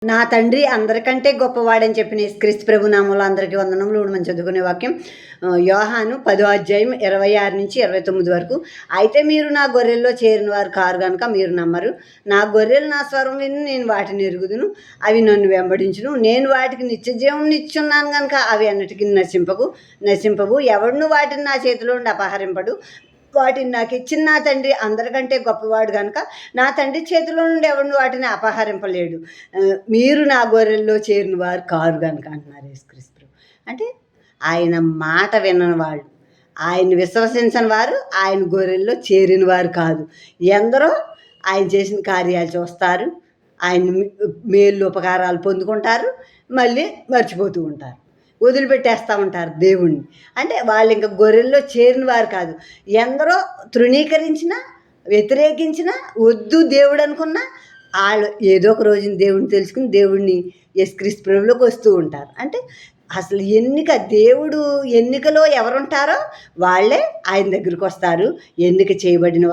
నా తండ్రి అందరికంటే గొప్పవాడని చెప్పిన యేసుక్రీస్తు ప్రభు నామంలో అందరికీ వందనములు. ఇప్పుడు మనం చదువుకునే వాక్యం యోహాను 10:26-29 వరకు. అయితే మీరు నా గొర్రెల్లో చేరిన వారు కారు గనుక మీరు నమ్మరు. నా గొర్రెలు నా స్వరం విని నేను వాటిని ఎరుగుదును, అవి నన్ను వెంబడించును. నేను వాటికి నిత్యజీవం నిచ్చున్నాను గనుక అవి అన్నిటికీ నశింపవు. ఎవడును వాటిని నా చేతిలో నుండి అపహరింపడు. వాటిని నాకు ఇచ్చిన నా తండ్రి అందరికంటే గొప్పవాడు కనుక నా తండ్రి చేతిలో నుండి ఎవరిని వాటిని అపహరింపలేడు. మీరు నా గొర్రెల్లో చేరిన వారు కారు కనుక అంటున్నారు యేసుక్రీస్తు. అంటే ఆయన మాట వినని వాళ్ళు, ఆయన విశ్వసించని వారు ఆయన గొర్రెల్లో చేరిన వారు కాదు. ఎందరో ఆయన చేసిన కార్యాలు చూస్తారు, ఆయన మేలు ఉపకారాలు పొందుకుంటారు, మళ్ళీ మర్చిపోతూ ఉంటారు, వదిలిపెట్టేస్తూ ఉంటారు దేవుణ్ణి. అంటే వాళ్ళు ఇంకా గొర్రెల్లో చేరిన వారు కాదు. ఎందరో తృణీకరించినా వ్యతిరేకించినా వద్దు దేవుడు అనుకున్నా వాళ్ళు ఏదో ఒక రోజున దేవుడిని తెలుసుకుని దేవుడిని యేసుక్రీస్తు ప్రభువులోకి వస్తూ ఉంటారు. అంటే అసలు దేవుడు ఎన్నికలో ఎవరుంటారో వాళ్ళే ఆయన దగ్గరికి వస్తారు. ఎన్నిక చేయబడిన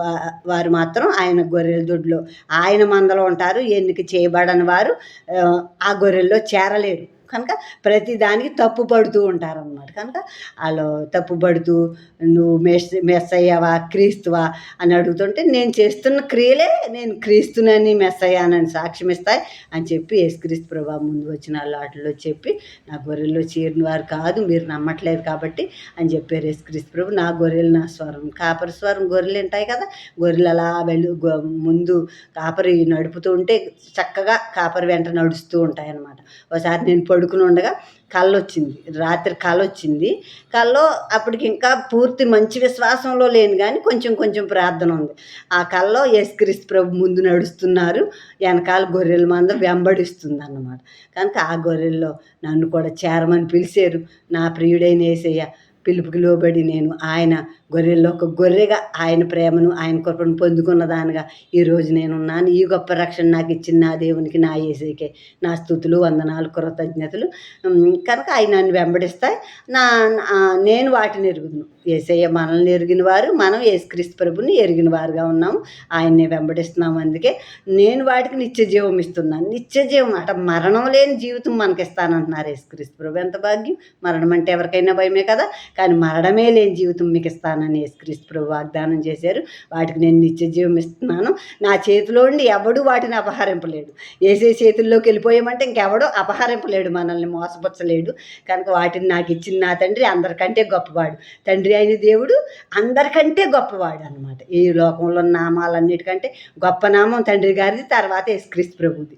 వారు మాత్రం ఆయన గొర్రెల దొడ్లో ఆయన మందలో ఉంటారు. ఎన్నిక చేయబడని వారు ఆ గొర్రెల్లో చేరలేరు. కనుక ప్రతి దానికి తప్పు పడుతూ ఉంటారన్నమాట. కనుక వాళ్ళు తప్పు పడుతూ నువ్వు మెస్సయ్యావా క్రీస్తువా అని అడుగుతుంటే నేను చేస్తున్న క్రియలే నేను క్రీస్తునని మెస్సయ్యానని సాక్ష్యం ఇస్తాయి అని చెప్పి యేసుక్రీస్తు ప్రభు ముందు వచ్చిన వాటిలో చెప్పి నా గొర్రెల్లో చేరిన వారు కాదు, మీరు నమ్మట్లేదు కాబట్టి అని చెప్పారు యేసుక్రీస్తు ప్రభు. నా గొర్రెలు నా స్వరం, కాపరి స్వరం గొర్రెలు ఉంటాయి కదా, గొర్రెలు అలా ముందు కాపరి నడుపుతూ ఉంటే చక్కగా కాపరి వెంట నడుస్తూ ఉంటాయి అన్నమాట. ఒకసారి నేను పడుకుని ఉండగా రాత్రి కళ వచ్చింది. కళలో అప్పటికి ఇంకా పూర్తి మంచి విశ్వాసంలో లేను కానీ కొంచెం ప్రార్థన ఉంది. ఆ కళలో యేసుక్రీస్తు ప్రభు ముందు నడుస్తున్నారు, వెనకాల గొర్రెల మంద వెంబడిస్తుంది అన్నమాట. కనుక ఆ గొర్రెల్లో నన్ను కూడా చేరమని పిలిచారు. నా ప్రియుడైన యేసయ్య పిలుపుకి లోబడి నేను ఆయన గొర్రెల్లో ఒక గొర్రెగా ఆయన ప్రేమను ఆయన కృపను పొందుకున్న దానిగా ఈరోజు నేనున్నాను. ఈ గొప్ప రక్షణ నాకు ఇచ్చిన నా దేవునికి నా యేసయ్యకే నా స్తుతులు వందనాలు కృతజ్ఞతలు. కనుక ఆయన నన్ను వెంబడిస్తాయి, నేను వాటిని ఎరుగుదును. యేసయ్య మనల్ని ఎరిగిన వారు, మనం యేసుక్రీస్తు ప్రభుని ఎరిగిన వారుగా ఉన్నాము, ఆయన్నే వెంబడిస్తున్నాము. అందుకే నేను వాటికి నిత్యజీవం ఇస్తున్నాను. నిత్యజీవం అట మరణం లేని జీవితం మనకిస్తానంటున్నారు యేసుక్రీస్తు ప్రభు. ఎంత భాగ్యం! మరణం అంటే ఎవరికైనా భయమే కదా, కానీ మరణమే లేని జీవితం మీకు ఇస్తానని యేసుక్రీస్తు ప్రభు వాగ్దానం చేశారు. వాటికి నేను నిత్యజీవం ఇస్తున్నాను. నా చేతిలో ఉండి ఎవడు వాటిని అపహరింపలేడు. యేసే చేతుల్లోకి వెళ్ళిపోయామంటే ఇంకెవడో అపహరింపలేడు, మనల్ని మోసపుచ్చలేడు. కనుక వాటిని నాకు ఇచ్చిన నా తండ్రి అందరికంటే గొప్పవాడు. తండ్రి అయిన దేవుడు అందరికంటే గొప్పవాడు అన్నమాట. ఈ లోకంలో నామాలన్నిటికంటే గొప్ప నామం తండ్రి గారిది, తర్వాత యేసుక్రీస్తు ప్రభుది.